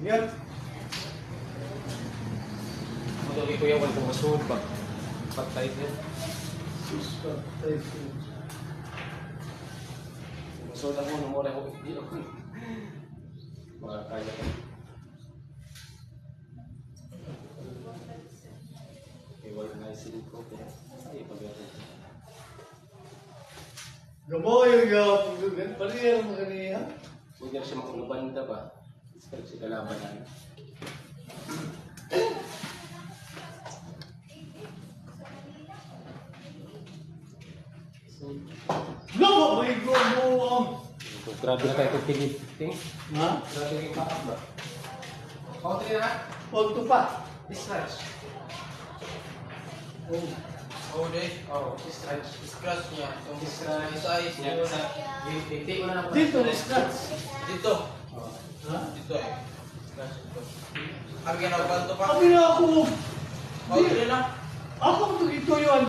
Yan. Madali ko yung wala kong masunod ba? Patay din. Patay ko. Masunod ako, namura ako. Hindi ako. Mga kaya ko. Wala na isilip ko. Ay, pag-aral. Gamoy yung gapugan. Palihan mo kaniya. Huwag na siya makulubanda ba? Iskal siya kalaban na. Gamo! May gumuang! Grabe na tayo itong pilit. Ha? Grabe yung patak ba? Pautri na? Huwag to pa. Discharge. Oh. Oh, deh. Oo, discharge. Scratch niya. Yung Discharge. size. Yan, sa... Hindi ko na lang. Dito na scratch. Dito. Oo. Ha? Dito eh. Scratch dito. Ang ginagawa to pa. Kami na ako. Oh, dito na. Ako ito yun.